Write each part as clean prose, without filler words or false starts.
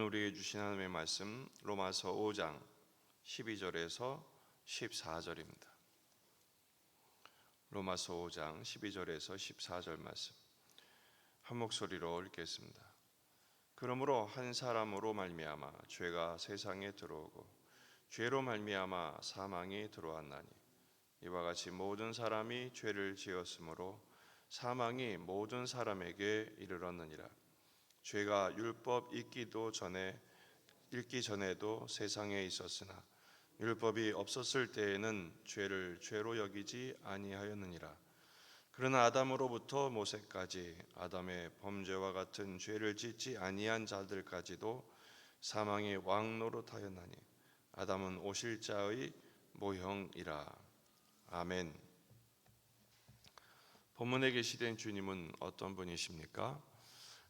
우리에게 주신 하나님의 말씀 로마서 5장 12절에서 14절입니다. 로마서 5장 12절에서 14절 말씀 한 목소리로 읽겠습니다. 그러므로 한 사람으로 말미암아 죄가 세상에 들어오고 죄로 말미암아 사망이 들어왔나니 이와 같이 모든 사람이 죄를 지었으므로 사망이 모든 사람에게 이르렀느니라. 죄가 율법 있기 전에도 세상에 있었으나 율법이 없었을 때에는 죄를 죄로 여기지 아니하였느니라. 그러나 아담으로부터 모세까지 아담의 범죄와 같은 죄를 짓지 아니한 자들까지도 사망의 왕노릇하였나니 아담은 오실 자의 모형이라. 아멘. 본문에 계시된 주님은 어떤 분이십니까?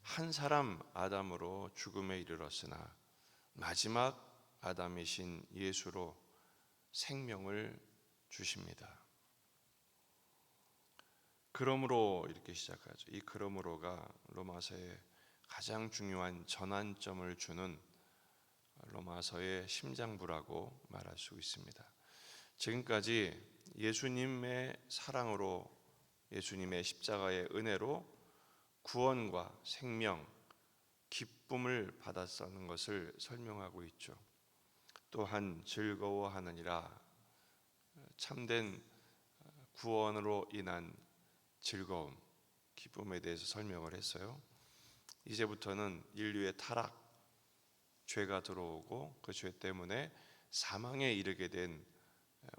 한 사람 아담으로 죽음에 이르렀으나 마지막 아담이신 예수로 생명을 주십니다. 그러므로 이렇게 시작하죠. 이 그러므로가 로마서의 가장 중요한 전환점을 주는 로마서의 심장부라고 말할 수 있습니다. 지금까지 예수님의 사랑으로, 예수님의 십자가의 은혜로 구원과 생명, 기쁨을 받았다는 것을 설명하고 있죠. 또한 즐거워하느니라, 참된 구원으로 인한 즐거움, 기쁨에 대해서 설명을 했어요. 이제부터는 인류의 타락, 죄가 들어오고 그 죄 때문에 사망에 이르게 된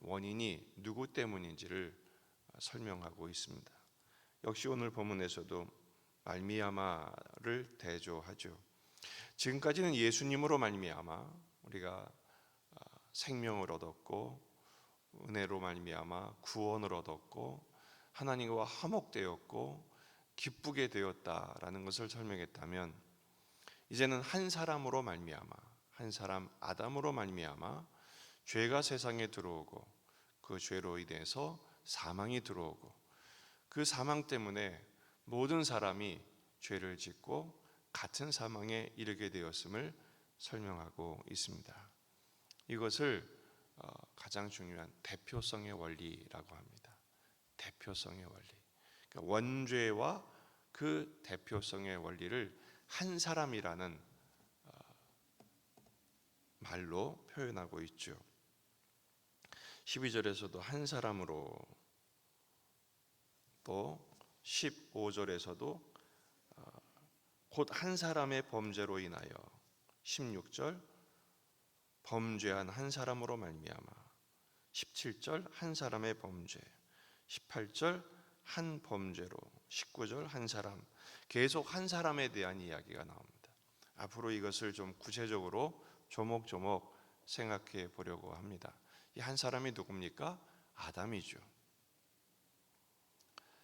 원인이 누구 때문인지를 설명하고 있습니다. 역시 오늘 본문에서도 말미암아를 대조하죠. 지금까지는 예수님으로 말미암아 우리가 생명을 얻었고 은혜로 말미암아 구원을 얻었고 하나님과 화목되었고 기쁘게 되었다라는 것을 설명했다면, 이제는 한 사람으로 말미암아, 한 사람 아담으로 말미암아 죄가 세상에 들어오고 그 죄로 인해서 사망이 들어오고 그 사망 때문에 모든 사람이 죄를 짓고 같은 사망에 이르게 되었음을 설명하고 있습니다. 이것을 가장 중요한 대표성의 원리라고 합니다. 대표성의 원리. 그러니까 원죄와 그 대표성의 원리를 한 사람이라는 말로 표현하고 있죠. 12절에서도 한 사람으로, 또 15절에서도 곧 한 사람의 범죄로 인하여, 16절 범죄한 한 사람으로 말미암아, 17절 한 사람의 범죄, 18절 한 범죄로, 19절 한 사람, 계속 한 사람에 대한 이야기가 나옵니다. 앞으로 이것을 좀 구체적으로 조목조목 생각해 보려고 합니다. 이 한 사람이 누굽니까? 아담이죠.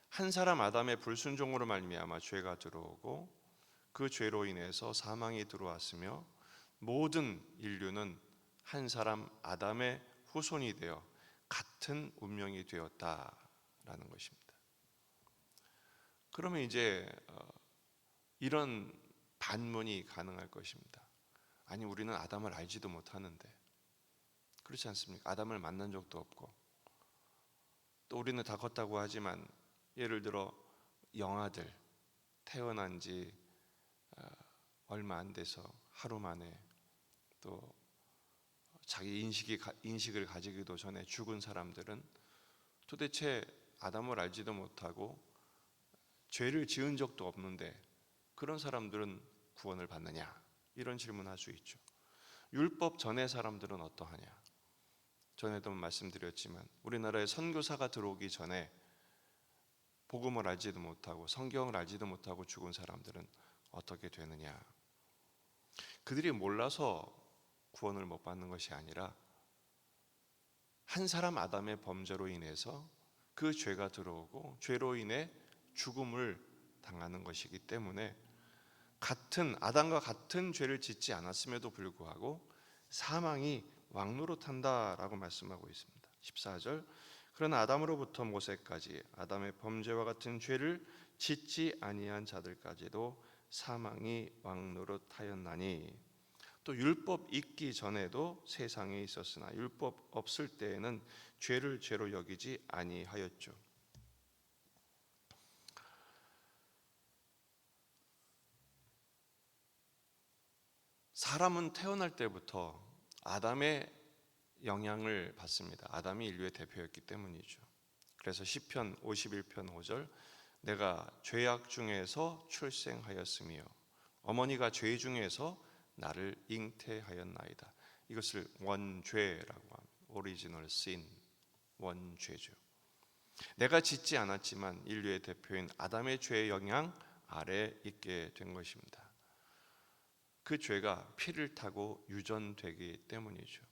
한 사람 아담의 불순종으로 말미암아 죄가 들어오고 그 죄로 인해서 사망이 들어왔으며 모든 인류는 한 사람 아담의 후손이 되어 같은 운명이 되었다라는 것입니다. 그러면 이제 이런 반문이 가능할 것입니다. 아니, 우리는 아담을 알지도 못하는데, 그렇지 않습니까? 아담을 만난 적도 없고, 또 우리는 다 컸다고 하지만 예를 들어 영아들 태어난 지 얼마 안 돼서 하루 만에 또 자기 인식을 가지기도 전에 죽은 사람들은 도대체 아담을 알지도 못하고 죄를 지은 적도 없는데 그런 사람들은 구원을 받느냐? 이런 질문을 할 수 있죠. 율법 전의 사람들은 어떠하냐? 전에도 말씀드렸지만 우리나라에 선교사가 들어오기 전에 복음을 알지도 못하고 성경을 알지도 못하고 죽은 사람들은 어떻게 되느냐? 그들이 몰라서 구원을 못 받는 것이 아니라 한 사람 아담의 범죄로 인해서 그 죄가 들어오고 죄로 인해 죽음을 당하는 것이기 때문에 아담과 같은 죄를 짓지 않았음에도 불구하고 사망이 왕노릇한다라고 말씀하고 있습니다. 14절 그러나 아담으로부터 모세까지 아담의 범죄와 같은 죄를 짓지 아니한 자들까지도 사망이 왕노릇하였나니, 또 율법 있기 전에도 세상에 있었으나 율법 없을 때에는 죄를 죄로 여기지 아니하였죠. 사람은 태어날 때부터 아담의 영향을 받습니다. 아담이 인류의 대표였기 때문이죠. 그래서 시편 51편 5절, 내가 죄악 중에서 출생하였으며 어머니가 죄 중에서 나를 잉태하였나이다. 이것을 원죄라고 합니다. 오리지널 sin, 원죄죠. 내가 짓지 않았지만 인류의 대표인 아담의 죄의 영향 아래 있게 된 것입니다. 그 죄가 피를 타고 유전되기 때문이죠.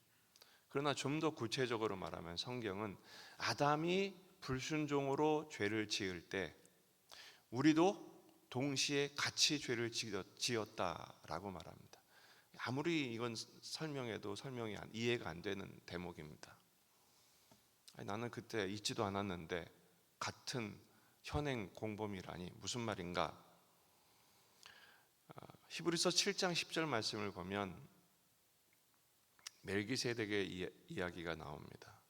그러나 좀 더 구체적으로 말하면 성경은 아담이 불순종으로 죄를 지을 때 우리도 동시에 같이 죄를 지었다라고 말합니다. 아무리 이건 설명해도 이해가 안 되는 대목입니다. 아니, 나는 그때 잊지도 않았는데 같은 현행 공범이라니 무슨 말인가? 히브리서 7장 10절 말씀을 보면 멜기세덱의 이야기가 나옵니다.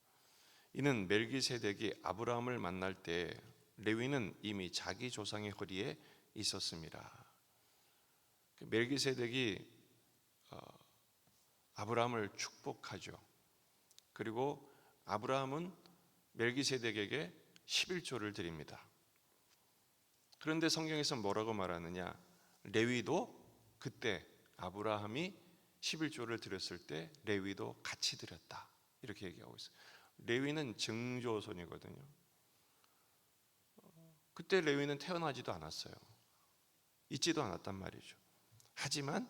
이는 멜기세덱이 아브라함을 만날 때 레위는 이미 자기 조상의 허리에 있었습니다. 멜기세덱이 아브라함을 축복하죠. 그리고 아브라함은 멜기세덱에게 11조를 드립니다. 그런데 성경에서 뭐라고 말하느냐? 레위도 그때 아브라함이 11조를 드렸을 때 레위도 같이 드렸다. 이렇게 얘기하고 있어요. 레위는 증조손이거든요. 그때 레위는 태어나지도 않았어요. 있지도 않았단 말이죠. 하지만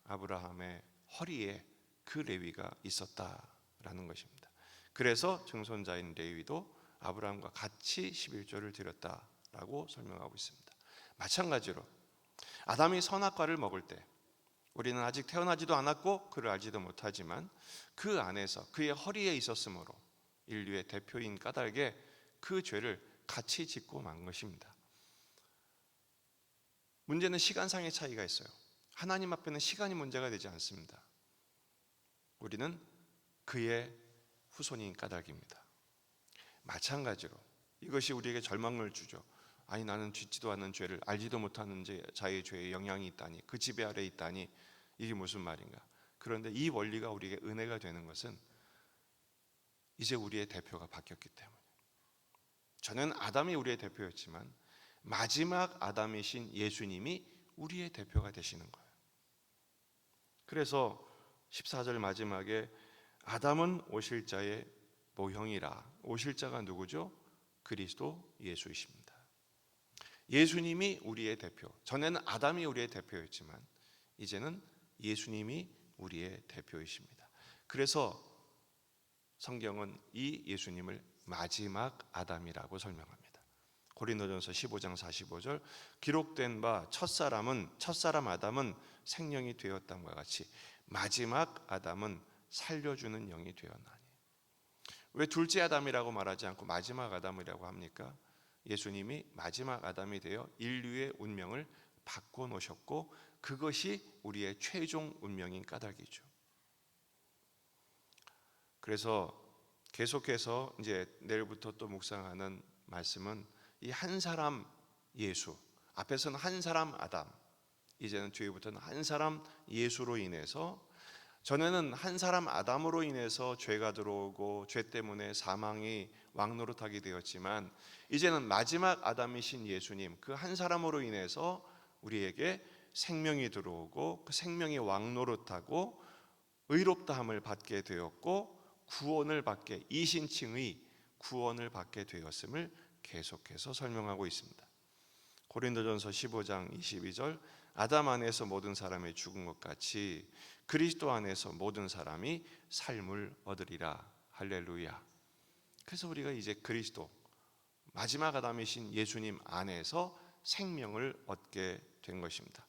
아브라함의 허리에 그 레위가 있었다라는 것입니다. 그래서 증손자인 레위도 아브라함과 같이 11조를 드렸다라고 설명하고 있습니다. 마찬가지로 아담이 선악과를 먹을 때 우리는 아직 태어나지도 않았고 그를 알지도 못하지만 그 안에서 그의 허리에 있었으므로 인류의 대표인 까닭에 그 죄를 같이 짓고 만 것입니다. 문제는 시간상의 차이가 있어요. 하나님 앞에는 시간이 문제가 되지 않습니다. 우리는 그의 후손인 까닭입니다. 마찬가지로 이것이 우리에게 절망을 주죠. 아니, 나는 짓지도 않은 죄를 알지도 못하는 자의 죄에 영향이 있다니, 그 지배 아래 있다니, 이게 무슨 말인가? 그런데 이 원리가 우리에게 은혜가 되는 것은 이제 우리의 대표가 바뀌었기 때문에. 저는 아담이 우리의 대표였지만 마지막 아담이신 예수님이 우리의 대표가 되시는 거예요. 그래서 14절 마지막에 아담은 오실 자의 모형이라. 오실 자가 누구죠? 그리스도 예수이십니다. 예수님이 우리의 대표. 전에는 아담이 우리의 대표였지만 이제는 예수님이 우리의 대표이십니다. 그래서 성경은 이 예수님을 마지막 아담이라고 설명합니다. 고린도전서 15장 45절, 기록된 바 첫사람 아담은 생명이 되었다과 같이 마지막 아담은 살려주는 영이 되었나니. 왜 둘째 아담이라고 말하지 않고 마지막 아담이라고 합니까? 예수님이 마지막 아담이 되어 인류의 운명을 바꿔놓으셨고 그것이 우리의 최종 운명인 까닭이죠. 그래서 계속해서 이제 내일부터 또 묵상하는 말씀은 이 한 사람 예수, 앞에서는 한 사람 아담, 이제는 뒤에부터는 한 사람 예수로 인해서, 전에는 한 사람 아담으로 인해서 죄가 들어오고 죄 때문에 사망이 왕노릇하게 되었지만 이제는 마지막 아담이신 예수님, 그 한 사람으로 인해서 우리에게 생명이 들어오고 그 생명이 왕노릇하고 의롭다함을 받게 되었고 구원을 받게, 이신칭의 구원을 받게 되었음을 계속해서 설명하고 있습니다. 고린도전서 15장 22절, 아담 안에서 모든 사람이 죽은 것 같이 그리스도 안에서 모든 사람이 삶을 얻으리라. 할렐루야. 그래서 우리가 이제 그리스도, 마지막 아담이신 예수님 안에서 생명을 얻게 된 것입니다.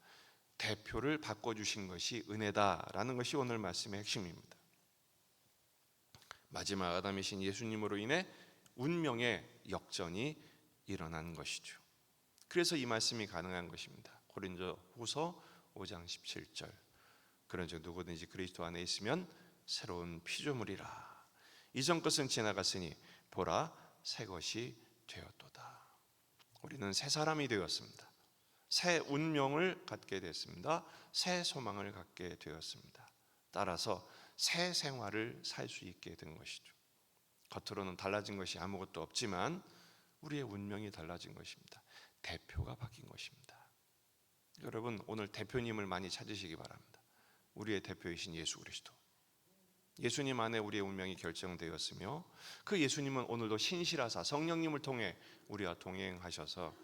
대표를 바꿔주신 것이 은혜다라는 것이 오늘 말씀의 핵심입니다. 마지막 아담이신 예수님으로 인해 운명의 역전이 일어난 것이죠. 그래서 이 말씀이 가능한 것입니다. 고린도후서 5장 17절, 그런 즉 누구든지 그리스도 안에 있으면 새로운 피조물이라. 이전 것은 지나갔으니 보라 새 것이 되었도다. 우리는 새 사람이 되었습니다. 새 운명을 갖게 됐습니다. 새 소망을 갖게 되었습니다. 따라서 새 생활을 살 수 있게 된 것이죠. 겉으로는 달라진 것이 아무것도 없지만 우리의 운명이 달라진 것입니다. 대표가 바뀐 것입니다. 여러분, 오늘 대표님을 많이 찾으시기 바랍니다. 우리의 대표이신 예수 그리스도. 예수님 안에 우리의 운명이 결정되었으며 그 예수님은 오늘도 신실하사 성령님을 통해 우리와 동행하셔서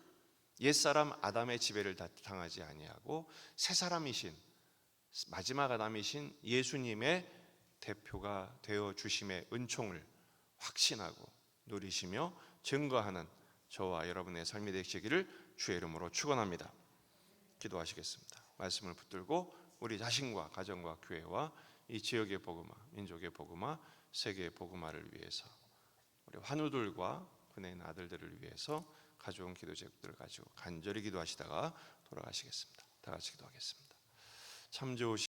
옛사람 아담의 지배를 당하지 아니하고 새 사람이신 마지막 아담이신 예수님의 대표가 되어 주심의 은총을 확신하고 누리시며 증거하는 저와 여러분의 삶이 되시기를 주의 이름으로 축원합니다. 기도하시겠습니다. 말씀을 붙들고 우리 자신과 가정과 교회와 이 지역의 복음화, 민족의 복음화, 세계의 복음화를 위해서 우리 환우들과 그네 있는 아들들을 위해서 가져온 기도 제목들을 가지고 간절히 기도하시다가 돌아가시겠습니다. 다 같이 기도하겠습니다. 참 좋으신